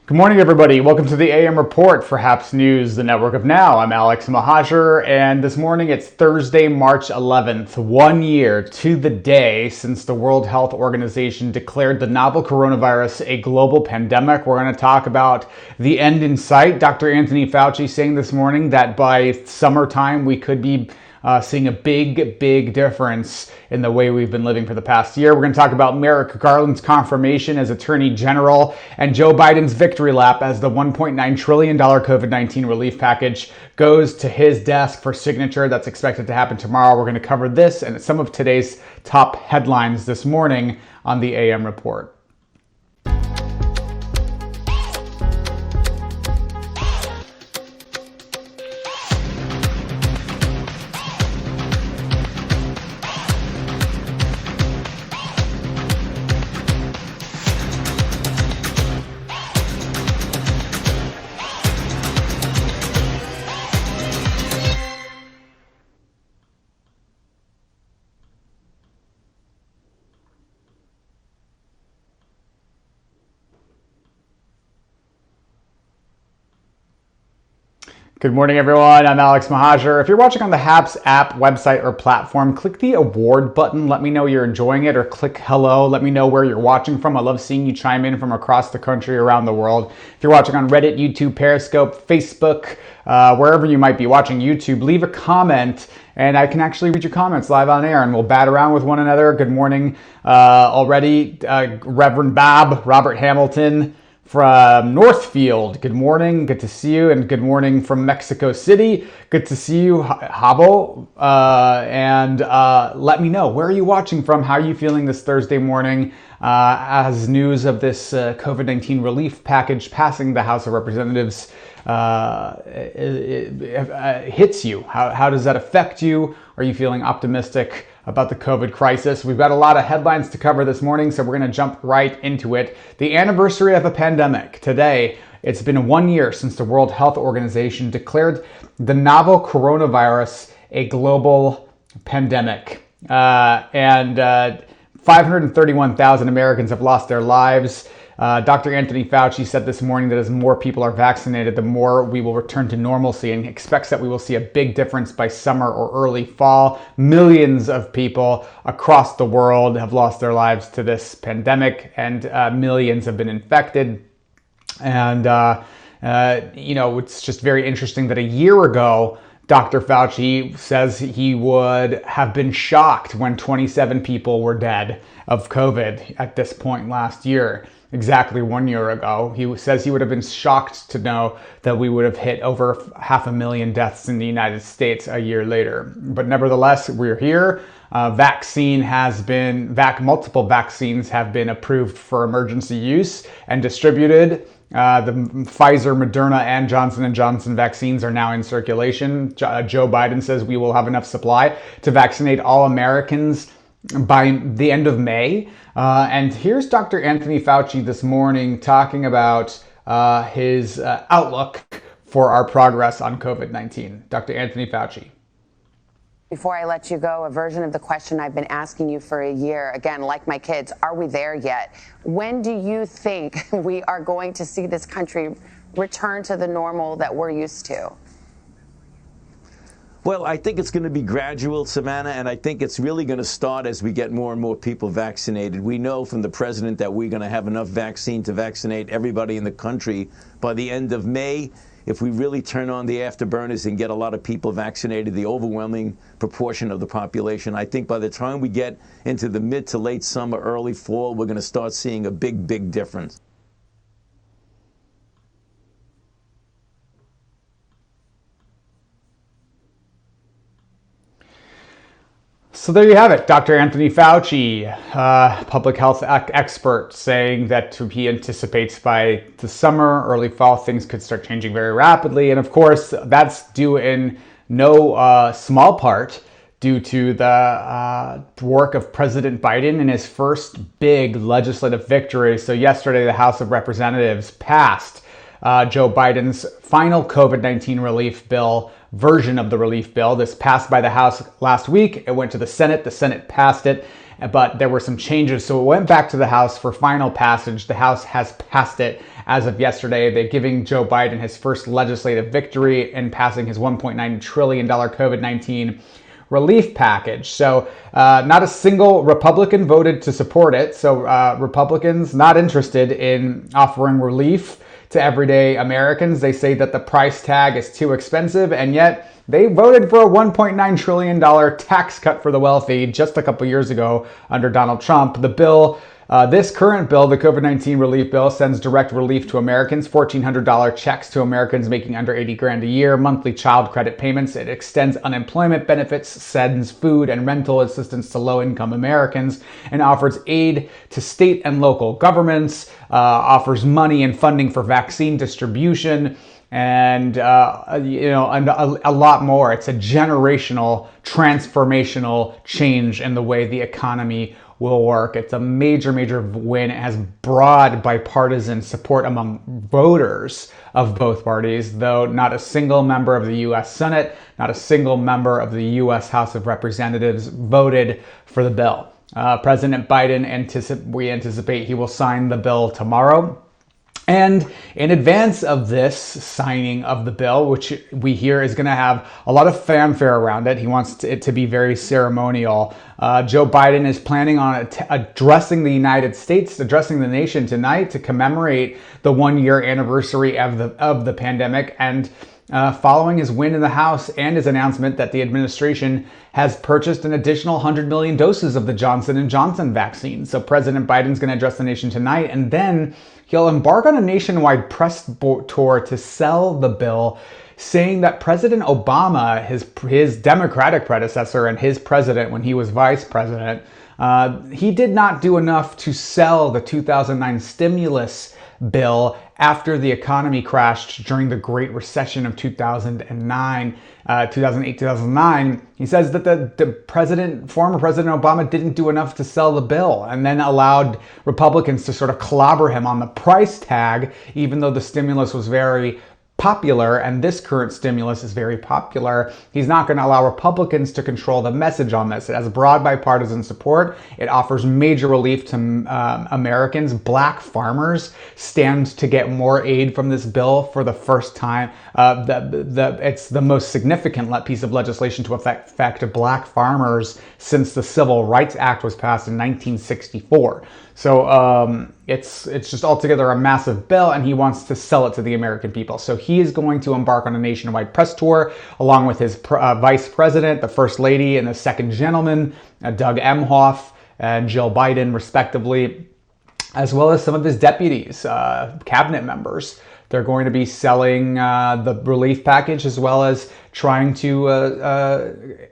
Good morning, everybody. Welcome to the AM Report for HAPS News, the network of now. I'm Alex Mahajer, and this morning it's Thursday, March 11th, 1 year to the day since the World Health Organization declared the novel coronavirus a global pandemic. We're going to talk about the end in sight. Dr. Anthony Fauci saying this morning that by summertime we could be seeing a big difference in the way we've been living for the past year. We're going to talk about Merrick Garland's confirmation as Attorney General and Joe Biden's victory lap as the $1.9 trillion COVID-19 relief package goes to his desk for signature. That's expected to happen tomorrow. We're going to cover this and some of today's top headlines this morning on the AM Report. Good morning, everyone. I'm Alex Mahajer. If you're watching on the HAPS app, website, or platform, click the award button. Let me know you're enjoying it, or click hello. Let me know where you're watching from. I love seeing you chime in from across the country, around the world. If you're watching on Reddit, YouTube, Periscope, Facebook, wherever you might be watching YouTube, leave a comment and I can actually read your comments live on air and we'll bat around with one another. Good morning already, Reverend Robert Hamilton from Northfield. Good morning, good to see you, and good morning from Mexico City. Good to see you, Habo. Let me know, where are you watching from? How are you feeling this Thursday morning as news of this COVID-19 relief package passing the House of Representatives hits you? How does that affect you? Are you feeling optimistic about the COVID crisis? We've got a lot of headlines to cover this morning, so we're going to jump right into it. The anniversary of a pandemic. Today, it's been 1 year since the World Health Organization declared the novel coronavirus a global pandemic. 531,000 Americans have lost their lives. Dr. Anthony Fauci said this morning that as more people are vaccinated, the more we will return to normalcy, and expects that we will see a big difference by summer or early fall. Millions of people across the world have lost their lives to this pandemic, and millions have been infected. And, it's just very interesting that a year ago, Dr. Fauci says he would have been shocked when 27 people were dead of COVID at this point last year. Exactly 1 year ago. He says he would have been shocked to know that we would have hit over 500,000 deaths in the United States a year later. But nevertheless, we're here. Multiple vaccines have been approved for emergency use and distributed. The Pfizer, Moderna, and Johnson & Johnson vaccines are now in circulation. Joe Biden says we will have enough supply to vaccinate all Americans by the end of May. And here's Dr. Anthony Fauci this morning talking about his outlook for our progress on COVID-19. Dr. Anthony Fauci. Before I let you go, a version of the question I've been asking you for a year, again, like my kids, are we there yet? When do you think we are going to see this country return to the normal that we're used to? Well, I think it's going to be gradual, Savannah, and I think it's really going to start as we get more and more people vaccinated. We know from the president that we're going to have enough vaccine to vaccinate everybody in the country by the end of May. If we really turn on the afterburners and get a lot of people vaccinated, the overwhelming proportion of the population, I think by the time we get into the mid to late summer, early fall, we're going to start seeing a big difference. So there you have it, Dr. Anthony Fauci, public health expert, saying that he anticipates by the summer, early fall, things could start changing very rapidly. And of course, that's due in no small part due to the work of President Biden in his first big legislative victory. So yesterday, the House of Representatives passed Joe Biden's final COVID-19 relief bill, version of the relief bill. This passed by the House last week. It went to the Senate. The Senate passed it. but there were some changes. So it went back to the House for final passage. The House has passed it as of yesterday. They're giving Joe Biden his first legislative victory in passing his $1.9 trillion COVID-19 relief package. So not a single Republican voted to support it. So Republicans not interested in offering relief to everyday Americans. They say that the price tag is too expensive, and yet they voted for a $1.9 trillion tax cut for the wealthy just a couple years ago under Donald Trump. The bill, this current bill, the COVID-19 relief bill, sends direct relief to Americans, $1,400 checks to Americans making under 80 grand a year, monthly child credit payments. It extends unemployment benefits, sends food and rental assistance to low-income Americans, and offers aid to state and local governments, offers money and funding for vaccine distribution, and and a lot more. It's a generational, transformational change in the way the economy will work. It's a major, major win. It has broad bipartisan support among voters of both parties, though not a single member of the U.S. Senate, not a single member of the U.S. House of Representatives voted for the bill. President Biden, we anticipate he will sign the bill tomorrow. And in advance of this signing of the bill, which we hear is going to have a lot of fanfare around it, he wants it to be very ceremonial. Joe Biden is planning on addressing the United States, addressing the nation tonight to commemorate the 1-year anniversary of the pandemic, and following his win in the House and his announcement that the administration has purchased an additional 100 million doses of the Johnson & Johnson vaccine. So President Biden's going to address the nation tonight, and then he'll embark on a nationwide press tour to sell the bill, saying that President Obama, his Democratic predecessor and his president when he was vice president, he did not do enough to sell the 2009 stimulus bill after the economy crashed during the Great Recession of 2008, 2009. He says that the former President Obama didn't do enough to sell the bill, and then allowed Republicans to sort of clobber him on the price tag, even though the stimulus was very popular, and this current stimulus is very popular. He's not going to allow Republicans to control the message on this. It has broad bipartisan support. It offers major relief to Americans. Black farmers stand to get more aid from this bill for the first time. It's the most significant piece of legislation to affect black farmers since the Civil Rights Act was passed in 1964. So it's just altogether a massive bill, and he wants to sell it to the American people. So he is going to embark on a nationwide press tour, along with his vice president, the first lady, and the second gentleman, Doug Emhoff and Jill Biden, respectively, as well as some of his deputies, cabinet members. They're going to be selling the relief package, as well as trying to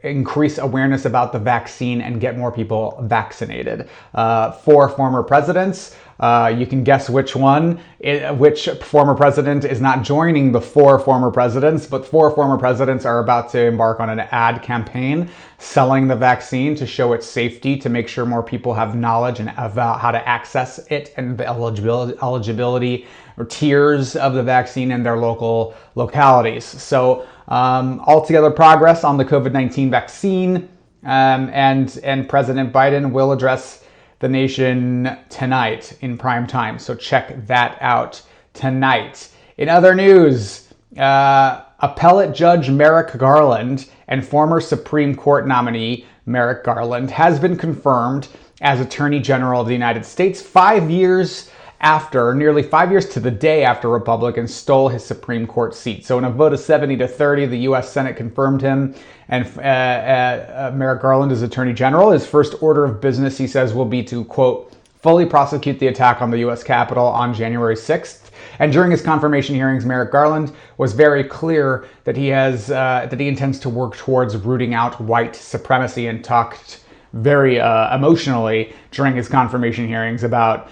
increase awareness about the vaccine and get more people vaccinated. 4 former presidents. You can guess which former president is not joining the 4 former presidents, but 4 former presidents are about to embark on an ad campaign selling the vaccine to show its safety, to make sure more people have knowledge and about how to access it and the eligibility or tiers of the vaccine in their local localities. So altogether progress on the COVID-19 vaccine, and President Biden will address the nation tonight in prime time. So check that out tonight. In other news, appellate judge Merrick Garland and former Supreme Court nominee Merrick Garland has been confirmed as Attorney General of the United States 5 years after, nearly 5 years to the day after Republicans stole his Supreme Court seat. So in a vote of 70-30, the U.S. Senate confirmed him, and Merrick Garland is Attorney General. His first order of business, he says, will be to, quote, fully prosecute the attack on the U.S. Capitol on January 6th. And during his confirmation hearings, Merrick Garland was very clear that he intends to work towards rooting out white supremacy, and talked very emotionally during his confirmation hearings about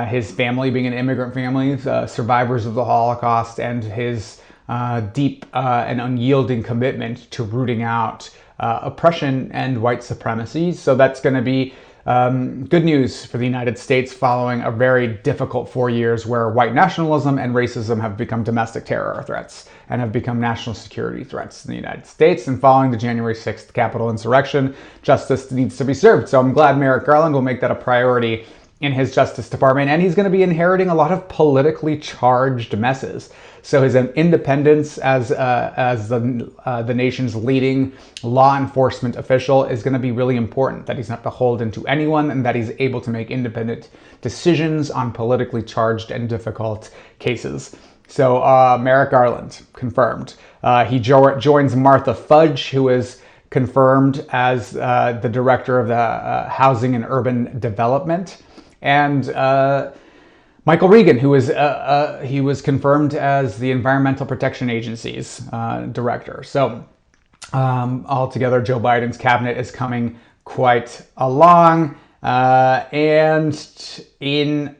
his family being an immigrant family, survivors of the Holocaust, and his deep and unyielding commitment to rooting out oppression and white supremacy. So that's going to be Good news for the United States following a very difficult 4 years where white nationalism and racism have become domestic terror threats and have become national security threats in the United States. And following the January 6th Capitol insurrection, justice needs to be served. So I'm glad Merrick Garland will make that a priority in his Justice Department, and he's going to be inheriting a lot of politically charged messes. So his independence as the nation's leading law enforcement official is going to be really important, that he's not beholden to anyone and that he's able to make independent decisions on politically charged and difficult cases. So Merrick Garland, confirmed. He joins Martha Fudge, who is confirmed as the director of the Housing and Urban Development, and Michael Regan, who was he was confirmed as the Environmental Protection Agency's director. So altogether, Joe Biden's cabinet is coming quite along. And in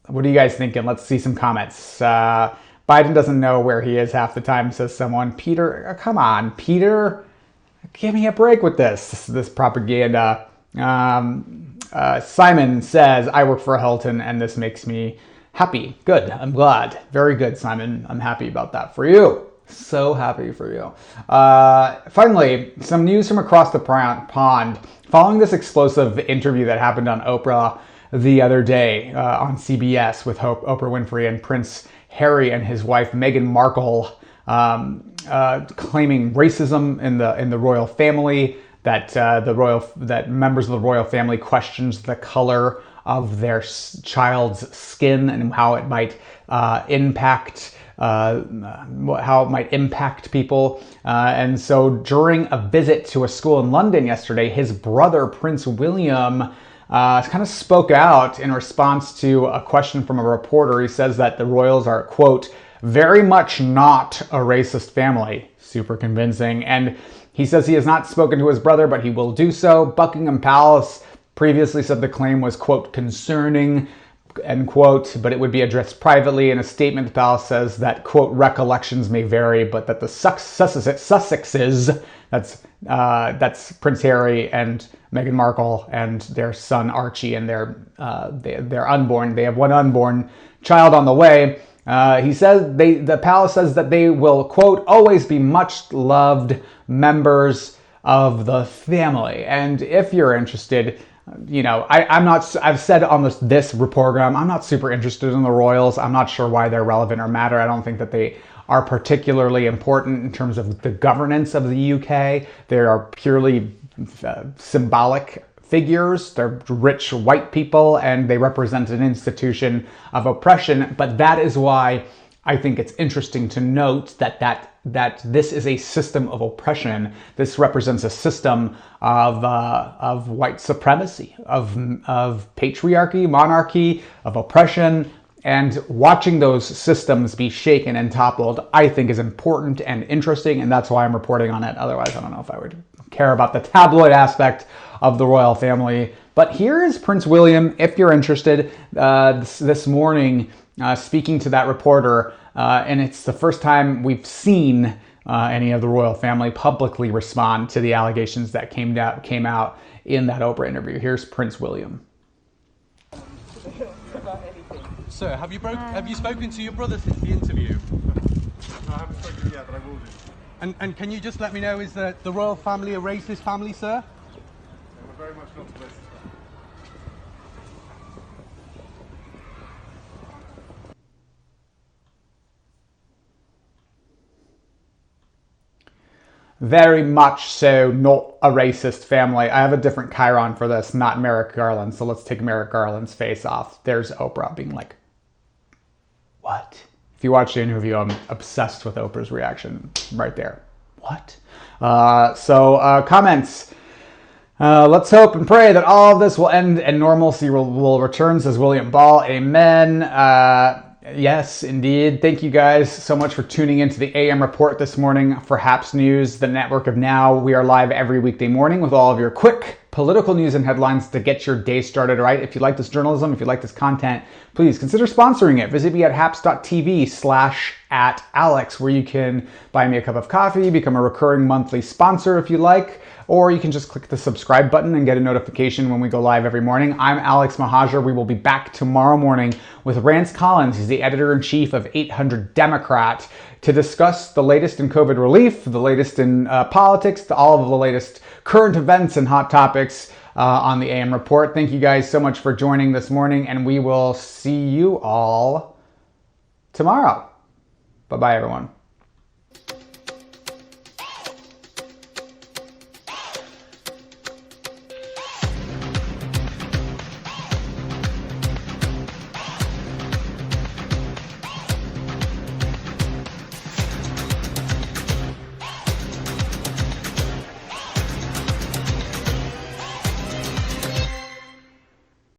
what are you guys thinking? Let's see some comments. Biden doesn't know where he is half the time, says someone. Peter, come on, Peter, give me a break with this propaganda. Simon says, I work for Hilton and this makes me happy. Good. I'm glad. Very good, Simon. I'm happy about that for you. So happy for you. Finally, some news from across the pond. Following this explosive interview that happened on Oprah the other day on CBS with Oprah Winfrey and Prince Harry and his wife Meghan Markle claiming racism in the royal family, that members of the royal family questions the color of their child's skin and how it might impact people. And so during a visit to a school in London yesterday, his brother Prince William kind of spoke out in response to a question from a reporter. He says that the royals are, quote, very much not a racist family. Super convincing. And he says he has not spoken to his brother, but he will do so. Buckingham Palace previously said the claim was, quote, concerning, end quote, but it would be addressed privately. In a statement, the palace says that, quote, recollections may vary, but that the Sussexes, that's Prince Harry and Meghan Markle and their son Archie and their unborn, they have one unborn child on the way. He says the palace says that they will, quote, always be much loved members of the family. And if you're interested, you know, I've said on this program, I'm not super interested in the royals. I'm not sure why they're relevant or matter. I don't think that they are particularly important in terms of the governance of the UK. They are purely symbolic figures. They're rich white people and they represent an institution of oppression. But that is why I think it's interesting to note that this is a system of oppression. This represents a system of white supremacy, of patriarchy, monarchy, of oppression. And watching those systems be shaken and toppled, I think is important and interesting, and that's why I'm reporting on it. Otherwise, I don't know if I would care about the tabloid aspect of the royal family. But here is Prince William, if you're interested, this morning speaking to that reporter, and it's the first time we've seen any of the royal family publicly respond to the allegations that came out in that Oprah interview. Here's Prince William. Sir, have you spoken to your brother since the interview? No, I haven't spoken yet, but I will do. And can you just let me know, is the royal family a racist family, sir? We're very much not a racist family. Very much so not a racist family. I have a different Chiron for this, not Merrick Garland. So let's take Merrick Garland's face off. There's Oprah being like, what? If you watch the interview, I'm obsessed with Oprah's reaction right there. What? Comments. Let's hope and pray that all of this will end and normalcy will return, says William Ball. Amen. Yes, indeed. Thank you guys so much for tuning into the AM Report this morning for Haps News, the network of Now. We are live every weekday morning with all of your quick political news and headlines to get your day started right. If you like this journalism, if you like this content, please consider sponsoring it. Visit me at haps.tv/@Alex, where you can buy me a cup of coffee, become a recurring monthly sponsor if you like. or you can just click the subscribe button and get a notification when we go live every morning. I'm Alex Mahajer. We will be back tomorrow morning with Rance Collins. He's the editor-in-chief of 800 Democrat, to discuss the latest in COVID relief, the latest in politics, all of the latest current events and hot topics on the AM Report. Thank you guys so much for joining this morning, and we will see you all tomorrow. Bye-bye, everyone.